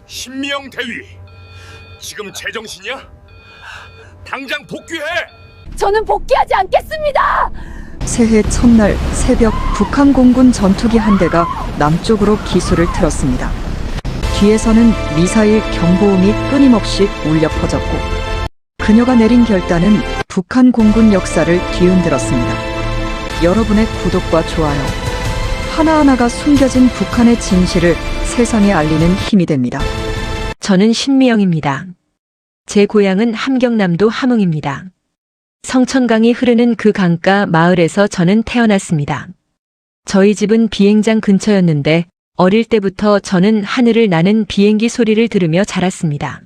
신미영 대위, 지금 제정신이야? 당장 복귀해! 저는 복귀하지 않겠습니다. 새해 첫날 새벽 북한 공군 전투기 한 대가 남쪽으로 기수를 틀었습니다. 뒤에서는 미사일 경보음이 끊임없이 울려 퍼졌고 그녀가 내린 결단은 북한 공군 역사를 뒤흔들었습니다. 여러분의 구독과 좋아요 하나하나가 숨겨진 북한의 진실을 세상에 알리는 힘이 됩니다. 저는 신미영입니다. 제 고향은 함경남도 함흥입니다. 성천강이 흐르는 그 강가 마을에서 저는 태어났습니다. 저희 집은 비행장 근처였는데 어릴 때부터 저는 하늘을 나는 비행기 소리를 들으며 자랐습니다.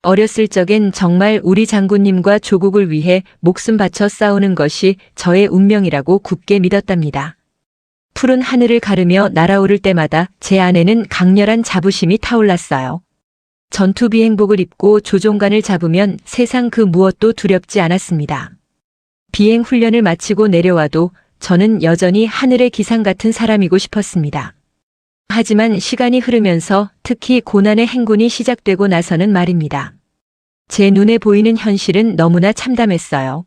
어렸을 적엔 정말 우리 장군님과 조국을 위해 목숨 바쳐 싸우는 것이 저의 운명이라고 굳게 믿었답니다. 푸른 하늘을 가르며 날아오를 때마다 제 안에는 강렬한 자부심이 타올랐어요. 전투 비행복을 입고 조종관을 잡으면 세상 그 무엇도 두렵지 않았습니다. 비행 훈련을 마치고 내려와도 저는 여전히 하늘의 기상 같은 사람이고 싶었습니다. 하지만 시간이 흐르면서 특히 고난의 행군이 시작되고 나서는 말입니다. 제 눈에 보이는 현실은 너무나 참담했어요.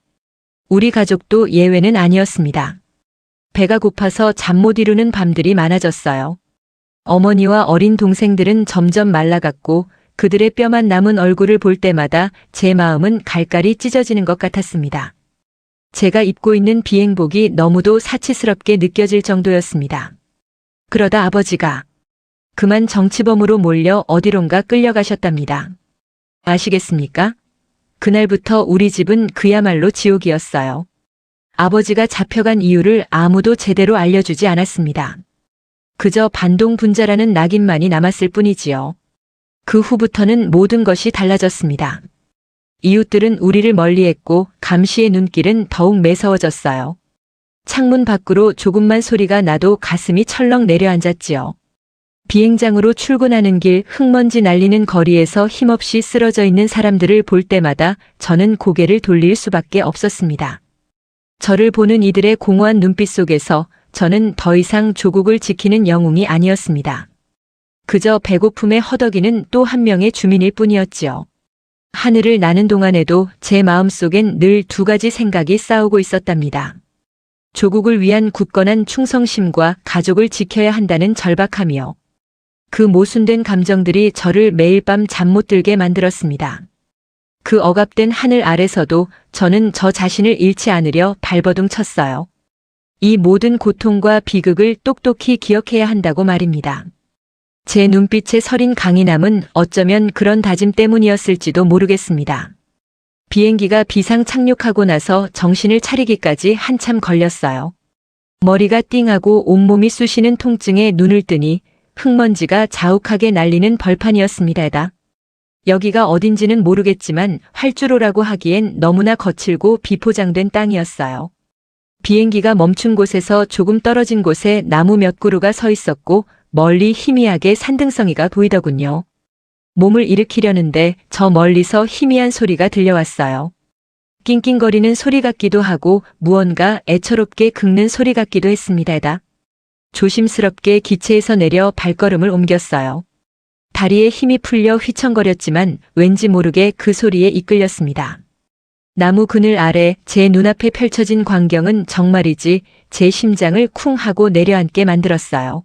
우리 가족도 예외는 아니었습니다. 배가 고파서 잠 못 이루는 밤들이 많아졌어요. 어머니와 어린 동생들은 점점 말라갔고 그들의 뼈만 남은 얼굴을 볼 때마다 제 마음은 갈갈이 찢어지는 것 같았습니다. 제가 입고 있는 비행복이 너무도 사치스럽게 느껴질 정도였습니다. 그러다 아버지가 그만 정치범으로 몰려 어디론가 끌려가셨답니다. 아시겠습니까? 그날부터 우리 집은 그야말로 지옥이었어요. 아버지가 잡혀간 이유를 아무도 제대로 알려주지 않았습니다. 그저 반동분자라는 낙인만이 남았을 뿐이지요. 그 후부터는 모든 것이 달라졌습니다. 이웃들은 우리를 멀리했고 감시의 눈길은 더욱 매서워졌어요. 창문 밖으로 조금만 소리가 나도 가슴이 철렁 내려앉았지요. 비행장으로 출근하는 길 흙먼지 날리는 거리에서 힘없이 쓰러져 있는 사람들을 볼 때마다 저는 고개를 돌릴 수밖에 없었습니다. 저를 보는 이들의 공허한 눈빛 속에서 저는 더 이상 조국을 지키는 영웅이 아니었습니다. 그저 배고픔에 허덕이는 또 한 명의 주민일 뿐이었지요. 하늘을 나는 동안에도 제 마음속엔 늘 두 가지 생각이 싸우고 있었답니다. 조국을 위한 굳건한 충성심과 가족을 지켜야 한다는 절박함이요. 그 모순된 감정들이 저를 매일 밤 잠 못 들게 만들었습니다. 그 억압된 하늘 아래서도 저는 저 자신을 잃지 않으려 발버둥 쳤어요. 이 모든 고통과 비극을 똑똑히 기억해야 한다고 말입니다. 제 눈빛에 서린 강인함은 어쩌면 그런 다짐 때문이었을지도 모르겠습니다. 비행기가 비상 착륙하고 나서 정신을 차리기까지 한참 걸렸어요. 머리가 띵하고 온몸이 쑤시는 통증에 눈을 뜨니 흙먼지가 자욱하게 날리는 벌판이었습니다. 여기가 어딘지는 모르겠지만 활주로라고 하기엔 너무나 거칠고 비포장된 땅이었어요. 비행기가 멈춘 곳에서 조금 떨어진 곳에 나무 몇 그루가 서 있었고 멀리 희미하게 산등성이가 보이더군요. 몸을 일으키려는데 저 멀리서 희미한 소리가 들려왔어요. 낑낑거리는 소리 같기도 하고 무언가 애처롭게 긁는 소리 같기도 했습니다. 조심스럽게 기체에서 내려 발걸음을 옮겼어요. 다리에 힘이 풀려 휘청거렸지만 왠지 모르게 그 소리에 이끌렸습니다. 나무 그늘 아래 제 눈앞에 펼쳐진 광경은 정말이지 제 심장을 쿵 하고 내려앉게 만들었어요.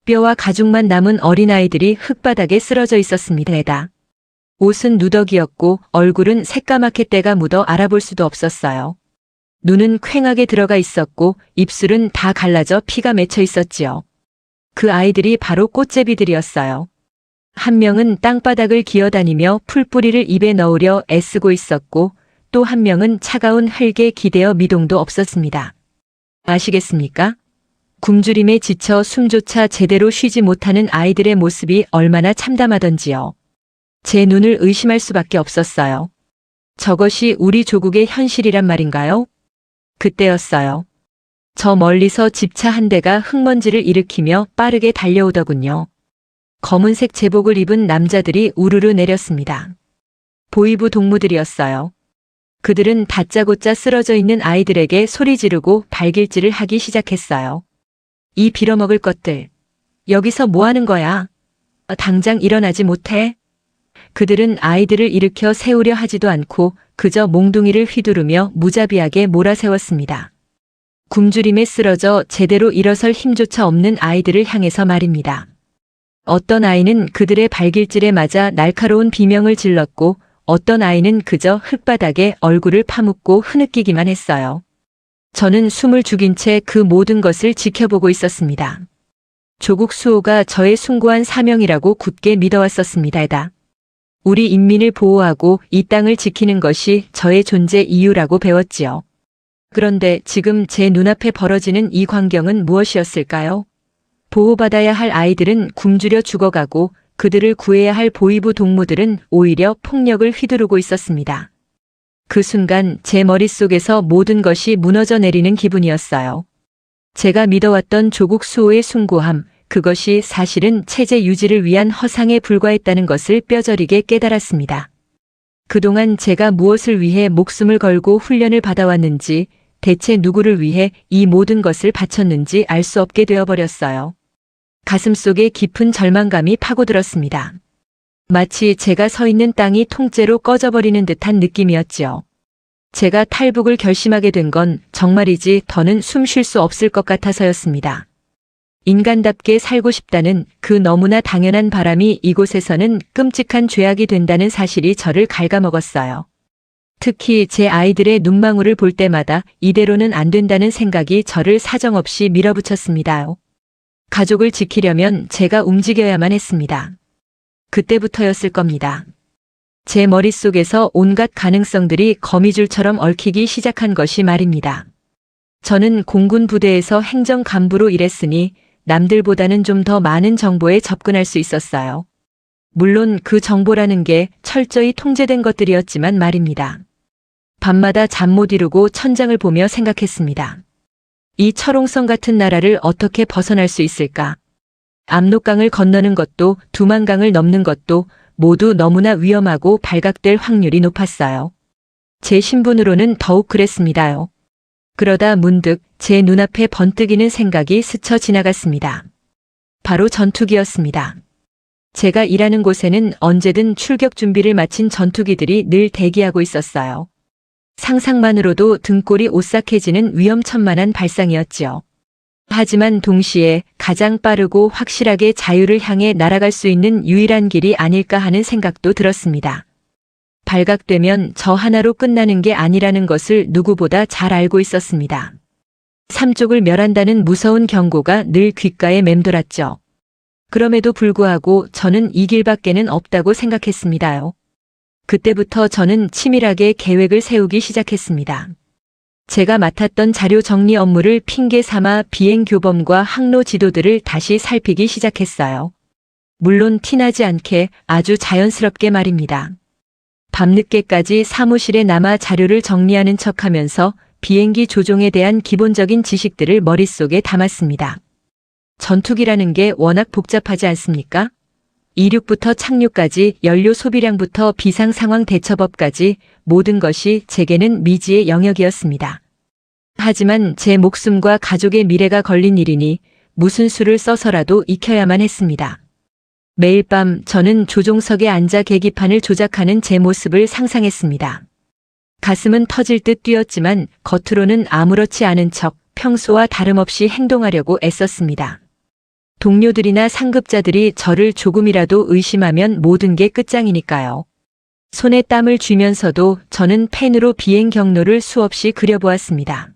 뼈와 가죽만 남은 어린아이들이 흙바닥에 쓰러져 있었습니다. 옷은 누더기였고 얼굴은 새까맣게 때가 묻어 알아볼 수도 없었어요. 눈은 퀭하게 들어가 있었고 입술은 다 갈라져 피가 맺혀 있었지요. 그 아이들이 바로 꽃제비들이었어요. 한 명은 땅바닥을 기어다니며 풀뿌리를 입에 넣으려 애쓰고 있었고 또 한 명은 차가운 흙에 기대어 미동도 없었습니다. 아시겠습니까? 굶주림에 지쳐 숨조차 제대로 쉬지 못하는 아이들의 모습이 얼마나 참담하던지요. 제 눈을 의심할 수밖에 없었어요. 저것이 우리 조국의 현실이란 말인가요? 그때였어요. 저 멀리서 집차 한 대가 흙먼지를 일으키며 빠르게 달려오더군요. 검은색 제복을 입은 남자들이 우르르 내렸습니다. 보이부 동무들이었어요. 그들은 다짜고짜 쓰러져 있는 아이들에게 소리 지르고 발길질을 하기 시작했어요. 이 빌어먹을 것들. 여기서 뭐 하는 거야? 당장 일어나지 못해? 그들은 아이들을 일으켜 세우려 하지도 않고 그저 몽둥이를 휘두르며 무자비하게 몰아세웠습니다. 굶주림에 쓰러져 제대로 일어설 힘조차 없는 아이들을 향해서 말입니다. 어떤 아이는 그들의 발길질에 맞아 날카로운 비명을 질렀고 어떤 아이는 그저 흙바닥에 얼굴을 파묻고 흐느끼기만 했어요. 저는 숨을 죽인 채 그 모든 것을 지켜보고 있었습니다. 조국 수호가 저의 숭고한 사명이라고 굳게 믿어왔었습니다. 우리 인민을 보호하고 이 땅을 지키는 것이 저의 존재 이유라고 배웠지요. 그런데 지금 제 눈앞에 벌어지는 이 광경은 무엇이었을까요? 보호받아야 할 아이들은 굶주려 죽어가고 그들을 구해야 할 보위부 동무들은 오히려 폭력을 휘두르고 있었습니다. 그 순간 제 머릿속에서 모든 것이 무너져 내리는 기분이었어요. 제가 믿어왔던 조국 수호의 숭고함, 그것이 사실은 체제 유지를 위한 허상에 불과했다는 것을 뼈저리게 깨달았습니다. 그동안 제가 무엇을 위해 목숨을 걸고 훈련을 받아왔는지, 대체 누구를 위해 이 모든 것을 바쳤는지 알 수 없게 되어버렸어요. 가슴속에 깊은 절망감이 파고들었습니다. 마치 제가 서 있는 땅이 통째로 꺼져버리는 듯한 느낌이었지요. 제가 탈북을 결심하게 된 건 정말이지 더는 숨 쉴 수 없을 것 같아서였습니다. 인간답게 살고 싶다는 그 너무나 당연한 바람이 이곳에서는 끔찍한 죄악이 된다는 사실이 저를 갉아먹었어요. 특히 제 아이들의 눈망울을 볼 때마다 이대로는 안 된다는 생각이 저를 사정없이 밀어붙였습니다. 가족을 지키려면 제가 움직여야만 했습니다. 그때부터였을 겁니다. 제 머릿속에서 온갖 가능성들이 거미줄처럼 얽히기 시작한 것이 말입니다. 저는 공군 부대에서 행정간부로 일했으니 남들보다는 좀 더 많은 정보에 접근할 수 있었어요. 물론 그 정보라는 게 철저히 통제된 것들이었지만 말입니다. 밤마다 잠 못 이루고 천장을 보며 생각했습니다. 이 철옹성 같은 나라를 어떻게 벗어날 수 있을까? 압록강을 건너는 것도 두만강을 넘는 것도 모두 너무나 위험하고 발각될 확률이 높았어요. 제 신분으로는 더욱 그랬습니다요. 그러다 문득 제 눈앞에 번뜩이는 생각이 스쳐 지나갔습니다. 바로 전투기였습니다. 제가 일하는 곳에는 언제든 출격 준비를 마친 전투기들이 늘 대기하고 있었어요. 상상만으로도 등골이 오싹해지는 위험천만한 발상이었지요. 하지만 동시에 가장 빠르고 확실하게 자유를 향해 날아갈 수 있는 유일한 길이 아닐까 하는 생각도 들었습니다. 발각되면 저 하나로 끝나는 게 아니라는 것을 누구보다 잘 알고 있었습니다. 삼족을 멸한다는 무서운 경고가 늘 귓가에 맴돌았죠. 그럼에도 불구하고 저는 이 길밖에는 없다고 생각했습니다요. 그때부터 저는 치밀하게 계획을 세우기 시작했습니다. 제가 맡았던 자료 정리 업무를 핑계 삼아 비행 교범과 항로 지도들을 다시 살피기 시작했어요. 물론 티나지 않게 아주 자연스럽게 말입니다. 밤늦게까지 사무실에 남아 자료를 정리하는 척하면서 비행기 조종에 대한 기본적인 지식들을 머릿속에 담았습니다. 전투기라는 게 워낙 복잡하지 않습니까? 이륙부터 착륙까지 연료 소비량부터 비상상황 대처법까지 모든 것이 제게는 미지의 영역이었습니다. 하지만 제 목숨과 가족의 미래가 걸린 일이니 무슨 수를 써서라도 익혀야만 했습니다. 매일 밤 저는 조종석에 앉아 계기판을 조작하는 제 모습을 상상했습니다. 가슴은 터질 듯 뛰었지만 겉으로는 아무렇지 않은 척 평소와 다름없이 행동하려고 애썼습니다. 동료들이나 상급자들이 저를 조금이라도 의심하면 모든 게 끝장이니까요. 손에 땀을 쥐면서도 저는 펜으로 비행 경로를 수없이 그려보았습니다.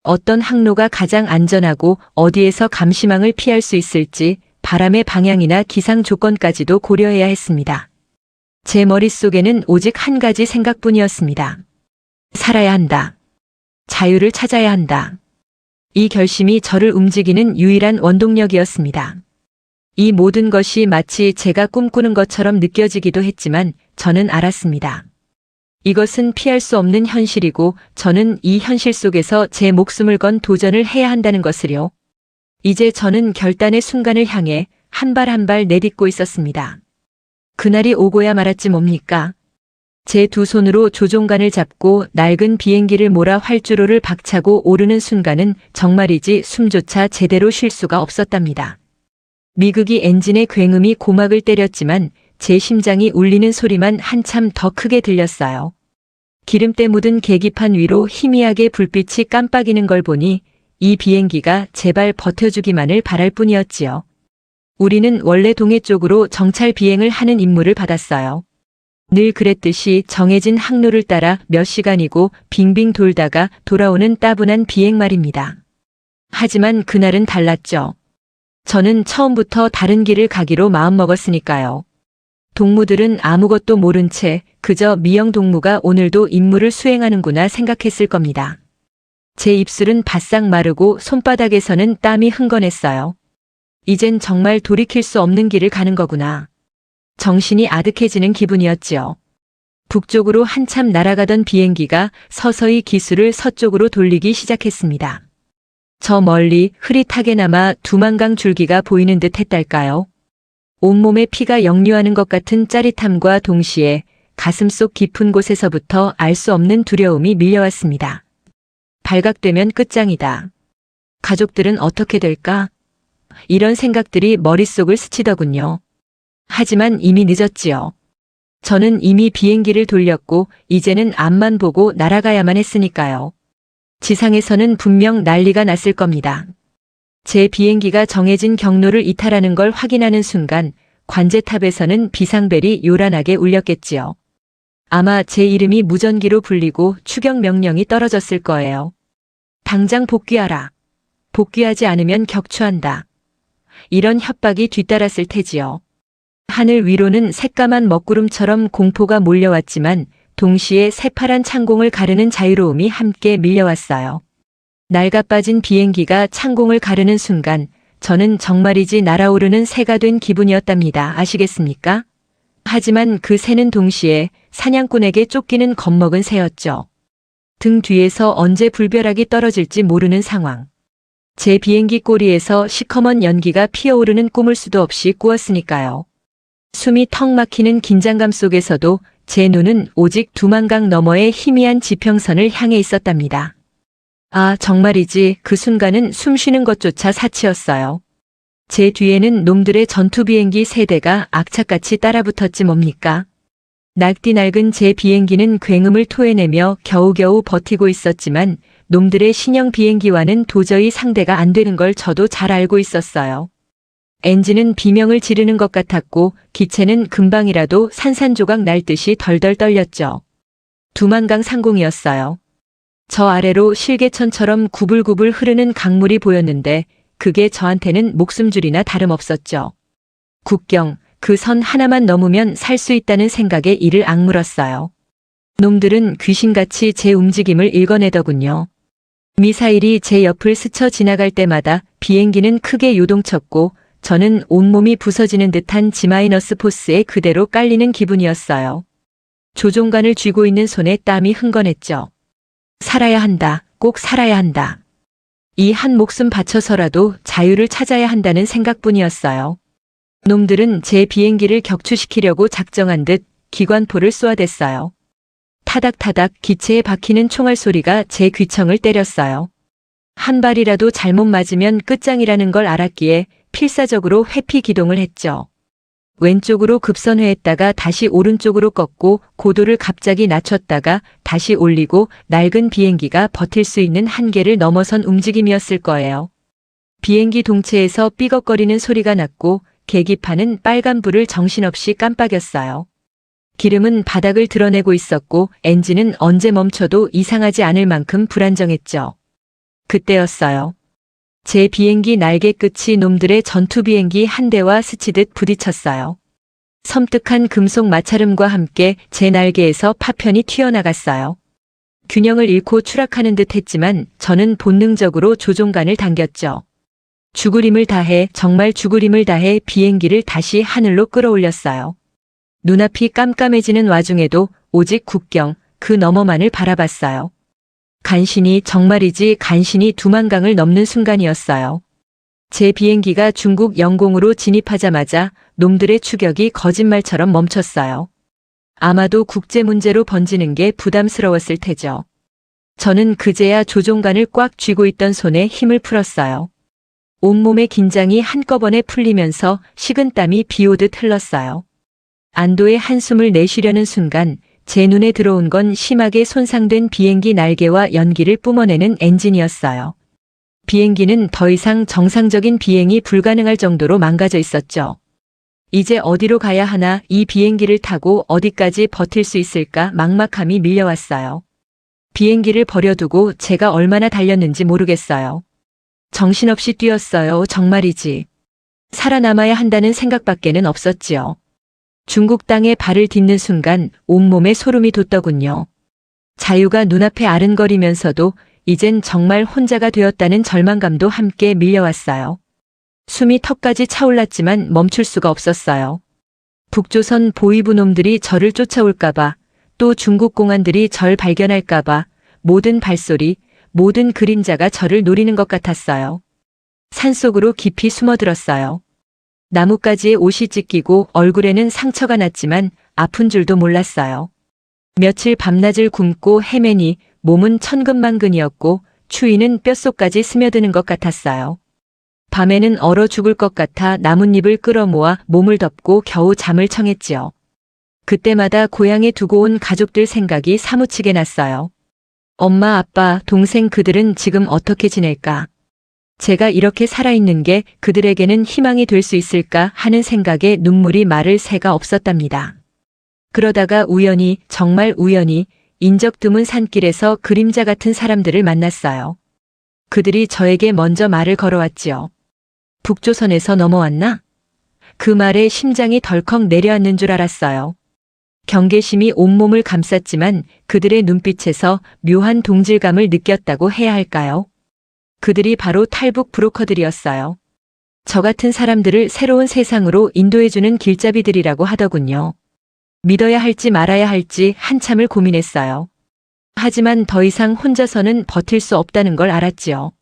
어떤 항로가 가장 안전하고 어디에서 감시망을 피할 수 있을지 바람의 방향이나 기상 조건까지도 고려해야 했습니다. 제 머릿속에는 오직 한 가지 생각뿐이었습니다. 살아야 한다. 자유를 찾아야 한다. 이 결심이 저를 움직이는 유일한 원동력이었습니다. 이 모든 것이 마치 제가 꿈꾸는 것처럼 느껴지기도 했지만 저는 알았습니다. 이것은 피할 수 없는 현실이고 저는 이 현실 속에서 제 목숨을 건 도전을 해야 한다는 것을요. 이제 저는 결단의 순간을 향해 한 발 한 발 내딛고 있었습니다. 그날이 오고야 말았지 뭡니까? 제 두 손으로 조종관을 잡고 낡은 비행기를 몰아 활주로를 박차고 오르는 순간은 정말이지 숨조차 제대로 쉴 수가 없었답니다. 미국이 엔진의 굉음이 고막을 때렸지만 제 심장이 울리는 소리만 한참 더 크게 들렸어요. 기름때 묻은 계기판 위로 희미하게 불빛이 깜빡이는 걸 보니 이 비행기가 제발 버텨주기만을 바랄 뿐이었지요. 우리는 원래 동해 쪽으로 정찰 비행을 하는 임무를 받았어요. 늘 그랬듯이 정해진 항로를 따라 몇 시간이고 빙빙 돌다가 돌아오는 따분한 비행 말입니다. 하지만 그날은 달랐죠. 저는 처음부터 다른 길을 가기로 마음먹었으니까요. 동무들은 아무것도 모른 채 그저 미영 동무가 오늘도 임무를 수행하는구나 생각했을 겁니다. 제 입술은 바싹 마르고 손바닥에서는 땀이 흥건했어요. 이젠 정말 돌이킬 수 없는 길을 가는 거구나. 정신이 아득해지는 기분이었지요. 북쪽으로 한참 날아가던 비행기가 서서히 기수를 서쪽으로 돌리기 시작했습니다. 저 멀리 흐릿하게나마 두만강 줄기가 보이는 듯 했달까요? 온몸에 피가 역류하는 것 같은 짜릿함과 동시에 가슴속 깊은 곳에서부터 알 수 없는 두려움이 밀려왔습니다. 발각되면 끝장이다. 가족들은 어떻게 될까? 이런 생각들이 머릿속을 스치더군요. 하지만 이미 늦었지요. 저는 이미 비행기를 돌렸고 이제는 앞만 보고 날아가야만 했으니까요. 지상에서는 분명 난리가 났을 겁니다. 제 비행기가 정해진 경로를 이탈하는 걸 확인하는 순간 관제탑에서는 비상벨이 요란하게 울렸겠지요. 아마 제 이름이 무전기로 불리고 추격 명령이 떨어졌을 거예요. 당장 복귀하라. 복귀하지 않으면 격추한다. 이런 협박이 뒤따랐을 테지요. 하늘 위로는 새까만 먹구름처럼 공포가 몰려왔지만 동시에 새파란 창공을 가르는 자유로움이 함께 밀려왔어요. 낡아빠진 비행기가 창공을 가르는 순간 저는 정말이지 날아오르는 새가 된 기분이었답니다. 아시겠습니까? 하지만 그 새는 동시에 사냥꾼에게 쫓기는 겁먹은 새였죠. 등 뒤에서 언제 불벼락이 떨어질지 모르는 상황. 제 비행기 꼬리에서 시커먼 연기가 피어오르는 꿈을 수도 없이 꾸었으니까요. 숨이 턱 막히는 긴장감 속에서도 제 눈은 오직 두만강 너머의 희미한 지평선을 향해 있었답니다. 아, 정말이지 그 순간은 숨 쉬는 것조차 사치였어요. 제 뒤에는 놈들의 전투 비행기 세대가 악착같이 따라붙었지 뭡니까? 낡디 낡은 제 비행기는 굉음을 토해내며 겨우겨우 버티고 있었지만 놈들의 신형 비행기와는 도저히 상대가 안 되는 걸 저도 잘 알고 있었어요. 엔진은 비명을 지르는 것 같았고 기체는 금방이라도 산산조각 날 듯이 덜덜 떨렸죠. 두만강 상공이었어요. 저 아래로 실개천처럼 구불구불 흐르는 강물이 보였는데 그게 저한테는 목숨줄이나 다름없었죠. 국경, 그 선 하나만 넘으면 살 수 있다는 생각에 이를 악물었어요. 놈들은 귀신같이 제 움직임을 읽어내더군요. 미사일이 제 옆을 스쳐 지나갈 때마다 비행기는 크게 요동쳤고 저는 온몸이 부서지는 듯한 지마이너스 포스에 그대로 깔리는 기분이었어요. 조종관을 쥐고 있는 손에 땀이 흥건했죠. 살아야 한다. 꼭 살아야 한다. 이 한 목숨 바쳐서라도 자유를 찾아야 한다는 생각뿐이었어요. 놈들은 제 비행기를 격추시키려고 작정한 듯 기관포를 쏘아댔어요. 타닥타닥 기체에 박히는 총알 소리가 제 귀청을 때렸어요. 한 발이라도 잘못 맞으면 끝장이라는 걸 알았기에 필사적으로 회피 기동을 했죠. 왼쪽으로 급선회했다가 다시 오른쪽으로 꺾고 고도를 갑자기 낮췄다가 다시 올리고 낡은 비행기가 버틸 수 있는 한계를 넘어선 움직임이었을 거예요. 비행기 동체에서 삐걱거리는 소리가 났고 계기판은 빨간불을 정신없이 깜빡였어요. 기름은 바닥을 드러내고 있었고 엔진은 언제 멈춰도 이상하지 않을 만큼 불안정했죠. 그때였어요. 제 비행기 날개 끝이 놈들의 전투 비행기 한 대와 스치듯 부딪혔어요. 섬뜩한 금속 마찰음과 함께 제 날개에서 파편이 튀어나갔어요. 균형을 잃고 추락하는 듯 했지만 저는 본능적으로 조종간을 당겼죠. 죽을 힘을 다해, 정말 죽을 힘을 다해 비행기를 다시 하늘로 끌어올렸어요. 눈앞이 깜깜해지는 와중에도 오직 국경, 그 너머만을 바라봤어요. 간신히, 정말이지 간신히 두만강을 넘는 순간이었어요. 제 비행기가 중국 영공으로 진입하자마자 놈들의 추격이 거짓말처럼 멈췄어요. 아마도 국제 문제로 번지는 게 부담스러웠을 테죠. 저는 그제야 조종관을 꽉 쥐고 있던 손에 힘을 풀었어요. 온몸의 긴장이 한꺼번에 풀리면서 식은땀이 비오듯 흘렀어요. 안도의 한숨을 내쉬려는 순간 제 눈에 들어온 건 심하게 손상된 비행기 날개와 연기를 뿜어내는 엔진이었어요. 비행기는 더 이상 정상적인 비행이 불가능할 정도로 망가져 있었죠. 이제 어디로 가야 하나, 이 비행기를 타고 어디까지 버틸 수 있을까 막막함이 밀려왔어요. 비행기를 버려두고 제가 얼마나 달렸는지 모르겠어요. 정신없이 뛰었어요. 정말이지. 살아남아야 한다는 생각밖에는 없었지요. 중국 땅에 발을 딛는 순간 온몸에 소름이 돋더군요. 자유가 눈앞에 아른거리면서도 이젠 정말 혼자가 되었다는 절망감도 함께 밀려왔어요. 숨이 턱까지 차올랐지만 멈출 수가 없었어요. 북조선 보위부 놈들이 저를 쫓아올까봐, 또 중국 공안들이 절 발견할까봐 모든 발소리, 모든 그림자가 저를 노리는 것 같았어요. 산속으로 깊이 숨어들었어요. 나뭇가지에 옷이 찢기고 얼굴에는 상처가 났지만 아픈 줄도 몰랐어요. 며칠 밤낮을 굶고 헤매니 몸은 천근만근이었고 추위는 뼛속까지 스며드는 것 같았어요. 밤에는 얼어 죽을 것 같아 나뭇잎을 끌어모아 몸을 덮고 겨우 잠을 청했지요. 그때마다 고향에 두고 온 가족들 생각이 사무치게 났어요. 엄마, 아빠, 동생 그들은 지금 어떻게 지낼까? 제가 이렇게 살아있는 게 그들에게는 희망이 될 수 있을까 하는 생각에 눈물이 마를 새가 없었답니다. 그러다가 우연히, 정말 우연히 인적 드문 산길에서 그림자 같은 사람들을 만났어요. 그들이 저에게 먼저 말을 걸어왔지요. 북조선에서 넘어왔나? 그 말에 심장이 덜컥 내려앉는 줄 알았어요. 경계심이 온몸을 감쌌지만 그들의 눈빛에서 묘한 동질감을 느꼈다고 해야 할까요? 그들이 바로 탈북 브로커들이었어요. 저 같은 사람들을 새로운 세상으로 인도해주는 길잡이들이라고 하더군요. 믿어야 할지 말아야 할지 한참을 고민했어요. 하지만 더 이상 혼자서는 버틸 수 없다는 걸 알았지요.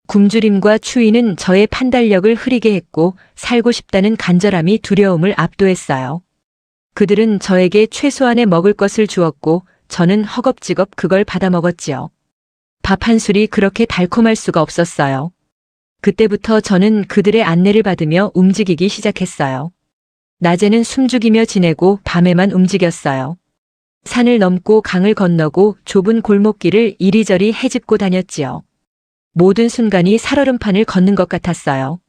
굶주림과 추위는 저의 판단력을 흐리게 했고 살고 싶다는 간절함이 두려움을 압도했어요. 그들은 저에게 최소한의 먹을 것을 주었고 저는 허겁지겁 그걸 받아 먹었지요. 밥 한 술이 그렇게 달콤할 수가 없었어요. 그때부터 저는 그들의 안내를 받으며 움직이기 시작했어요. 낮에는 숨죽이며 지내고 밤에만 움직였어요. 산을 넘고 강을 건너고 좁은 골목길을 이리저리 헤집고 다녔지요. 모든 순간이 살얼음판을 걷는 것 같았어요.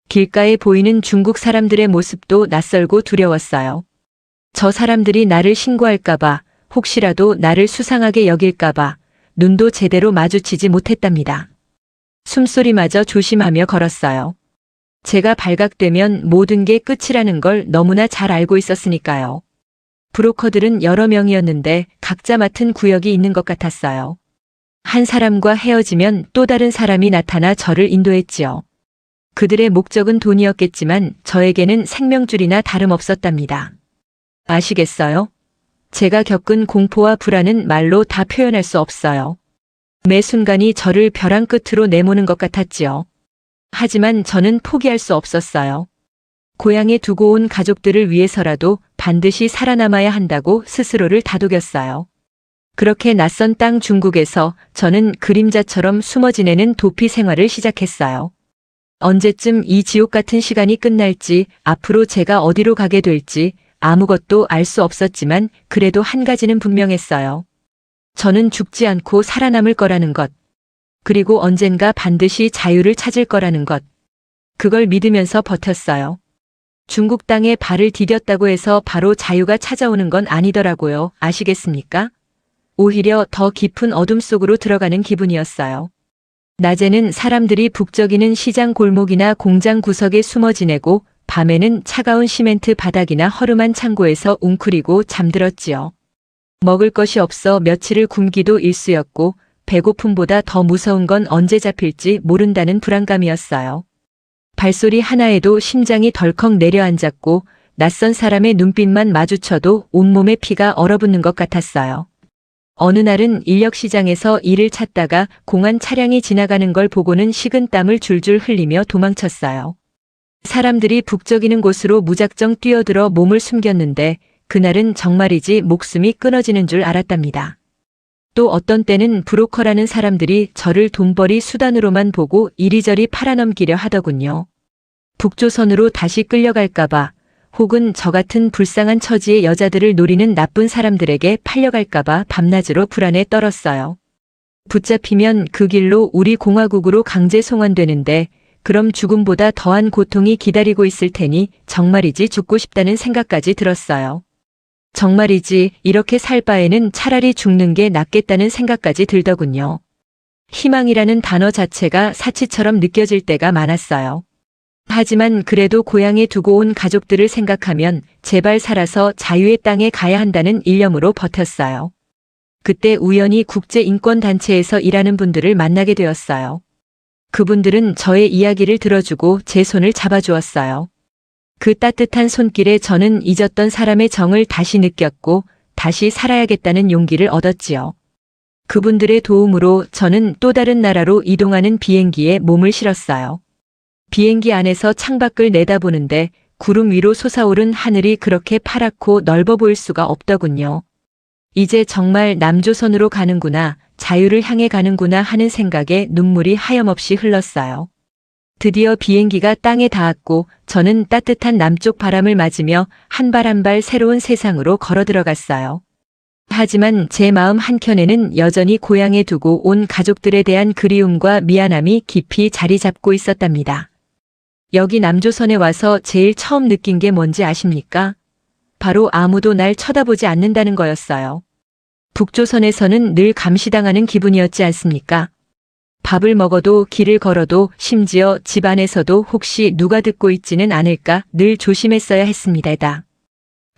길가에 보이는 중국 사람들의 모습도 낯설고 두려웠어요. 저 사람들이 나를 신고할까봐, 혹시라도 나를 수상하게 여길까봐 눈도 제대로 마주치지 못했답니다. 숨소리마저 조심하며 걸었어요. 제가 발각되면 모든 게 끝이라는 걸 너무나 잘 알고 있었으니까요. 브로커들은 여러 명이었는데 각자 맡은 구역이 있는 것 같았어요. 한 사람과 헤어지면 또 다른 사람이 나타나 저를 인도했지요. 그들의 목적은 돈이었겠지만 저에게는 생명줄이나 다름없었답니다. 아시겠어요? 제가 겪은 공포와 불안은 말로 다 표현할 수 없어요. 매 순간이 저를 벼랑 끝으로 내모는 것 같았지요. 하지만 저는 포기할 수 없었어요. 고향에 두고 온 가족들을 위해서라도 반드시 살아남아야 한다고 스스로를 다독였어요. 그렇게 낯선 땅 중국에서 저는 그림자처럼 숨어 지내는 도피 생활을 시작했어요. 언제쯤 이 지옥 같은 시간이 끝날지, 앞으로 제가 어디로 가게 될지 아무것도 알 수 없었지만 그래도 한 가지는 분명했어요. 저는 죽지 않고 살아남을 거라는 것. 그리고 언젠가 반드시 자유를 찾을 거라는 것. 그걸 믿으면서 버텼어요. 중국 땅에 발을 디뎠다고 해서 바로 자유가 찾아오는 건 아니더라고요. 아시겠습니까? 오히려 더 깊은 어둠 속으로 들어가는 기분이었어요. 낮에는 사람들이 북적이는 시장 골목이나 공장 구석에 숨어 지내고 밤에는 차가운 시멘트 바닥이나 허름한 창고에서 웅크리고 잠들었지요. 먹을 것이 없어 며칠을 굶기도 일쑤였고 배고픔보다 더 무서운 건 언제 잡힐지 모른다는 불안감이었어요. 발소리 하나에도 심장이 덜컥 내려앉았고 낯선 사람의 눈빛만 마주쳐도 온몸에 피가 얼어붙는 것 같았어요. 어느 날은 인력시장에서 일을 찾다가 공안 차량이 지나가는 걸 보고는 식은땀을 줄줄 흘리며 도망쳤어요. 사람들이 북적이는 곳으로 무작정 뛰어들어 몸을 숨겼는데 그날은 정말이지 목숨이 끊어지는 줄 알았답니다. 또 어떤 때는 브로커라는 사람들이 저를 돈벌이 수단으로만 보고 이리저리 팔아넘기려 하더군요. 북조선으로 다시 끌려갈까봐 혹은 저 같은 불쌍한 처지의 여자들을 노리는 나쁜 사람들에게 팔려갈까봐 밤낮으로 불안에 떨었어요. 붙잡히면 그 길로 우리 공화국으로 강제 송환되는데 그럼 죽음보다 더한 고통이 기다리고 있을 테니 정말이지 죽고 싶다는 생각까지 들었어요. 정말이지 이렇게 살 바에는 차라리 죽는 게 낫겠다는 생각까지 들더군요. 희망이라는 단어 자체가 사치처럼 느껴질 때가 많았어요. 하지만 그래도 고향에 두고 온 가족들을 생각하면 제발 살아서 자유의 땅에 가야 한다는 일념으로 버텼어요. 그때 우연히 국제인권단체에서 일하는 분들을 만나게 되었어요. 그분들은 저의 이야기를 들어주고 제 손을 잡아주었어요. 그 따뜻한 손길에 저는 잊었던 사람의 정을 다시 느꼈고 다시 살아야겠다는 용기를 얻었지요. 그분들의 도움으로 저는 또 다른 나라로 이동하는 비행기에 몸을 실었어요. 비행기 안에서 창밖을 내다보는데 구름 위로 솟아오른 하늘이 그렇게 파랗고 넓어 보일 수가 없더군요. 이제 정말 남조선으로 가는구나, 자유를 향해 가는구나 하는 생각에 눈물이 하염없이 흘렀어요. 드디어 비행기가 땅에 닿았고 저는 따뜻한 남쪽 바람을 맞으며 한 발 한 발 새로운 세상으로 걸어 들어갔어요. 하지만 제 마음 한켠에는 여전히 고향에 두고 온 가족들에 대한 그리움과 미안함이 깊이 자리 잡고 있었답니다. 여기 남조선에 와서 제일 처음 느낀 게 뭔지 아십니까? 바로 아무도 날 쳐다보지 않는다는 거였어요. 북조선에서는 늘 감시당하는 기분이었지 않습니까? 밥을 먹어도 길을 걸어도 심지어 집 안에서도 혹시 누가 듣고 있지는 않을까 늘 조심했어야 했습니다.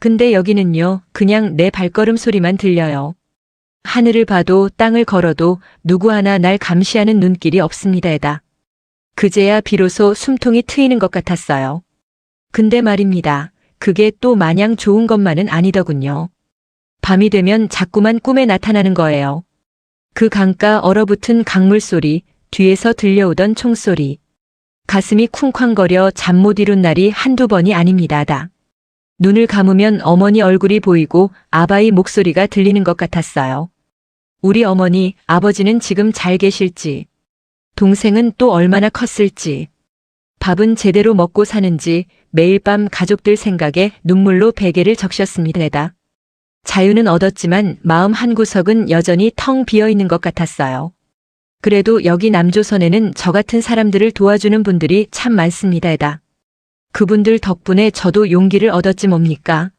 근데 여기는요, 그냥 내 발걸음 소리만 들려요. 하늘을 봐도 땅을 걸어도 누구 하나 날 감시하는 눈길이 없습니다. 그제야 비로소 숨통이 트이는 것 같았어요. 근데 말입니다. 그게 또 마냥 좋은 것만은 아니더군요. 밤이 되면 자꾸만 꿈에 나타나는 거예요. 그 강가 얼어붙은 강물 소리, 뒤에서 들려오던 총소리. 가슴이 쿵쾅거려 잠 못 이룬 날이 한두 번이 아닙니다. 눈을 감으면 어머니 얼굴이 보이고 아바의 목소리가 들리는 것 같았어요. 우리 어머니, 아버지는 지금 잘 계실지, 동생은 또 얼마나 컸을지, 밥은 제대로 먹고 사는지 매일 밤 가족들 생각에 눈물로 베개를 적셨습니다. 자유는 얻었지만 마음 한구석은 여전히 텅 비어 있는 것 같았어요. 그래도 여기 남조선에는 저 같은 사람들을 도와주는 분들이 참 많습니다. 그분들 덕분에 저도 용기를 얻었지 뭡니까?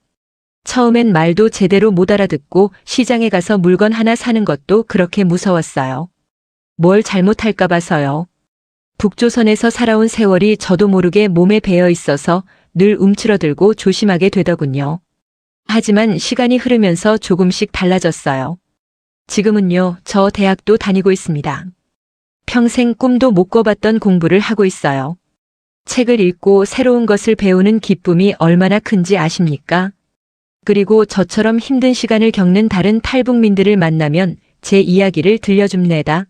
처음엔 말도 제대로 못 알아듣고 시장에 가서 물건 하나 사는 것도 그렇게 무서웠어요. 뭘 잘못할까 봐서요. 북조선에서 살아온 세월이 저도 모르게 몸에 배어 있어서 늘 움츠러들고 조심하게 되더군요. 하지만 시간이 흐르면서 조금씩 달라졌어요. 지금은요, 저 대학도 다니고 있습니다. 평생 꿈도 못 꿔봤던 공부를 하고 있어요. 책을 읽고 새로운 것을 배우는 기쁨이 얼마나 큰지 아십니까? 그리고 저처럼 힘든 시간을 겪는 다른 탈북민들을 만나면 제 이야기를 들려줍니다.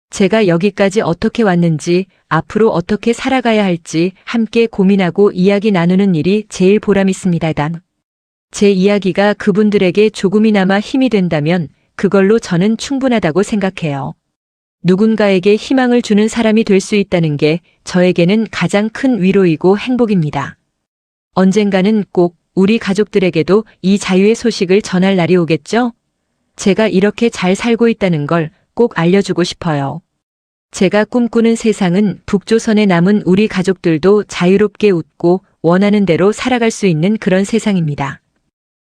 제가 여기까지 어떻게 왔는지, 앞으로 어떻게 살아가야 할지 함께 고민하고 이야기 나누는 일이 제일 보람 있습니다. 제 이야기가 그분들에게 조금이나마 힘이 된다면 그걸로 저는 충분하다고 생각해요. 누군가에게 희망을 주는 사람이 될 수 있다는 게 저에게는 가장 큰 위로이고 행복입니다. 언젠가는 꼭 우리 가족들에게도 이 자유의 소식을 전할 날이 오겠죠? 제가 이렇게 잘 살고 있다는 걸 꼭 알려주고 싶어요. 제가 꿈꾸는 세상은 북조선에 남은 우리 가족들도 자유롭게 웃고 원하는 대로 살아갈 수 있는 그런 세상입니다.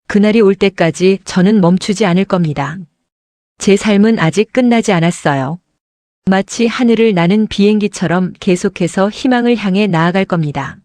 그날이 올 때까지 저는 멈추지 않을 겁니다. 제 삶은 아직 끝나지 않았어요. 마치 하늘을 나는 비행기처럼 계속해서 희망을 향해 나아갈 겁니다.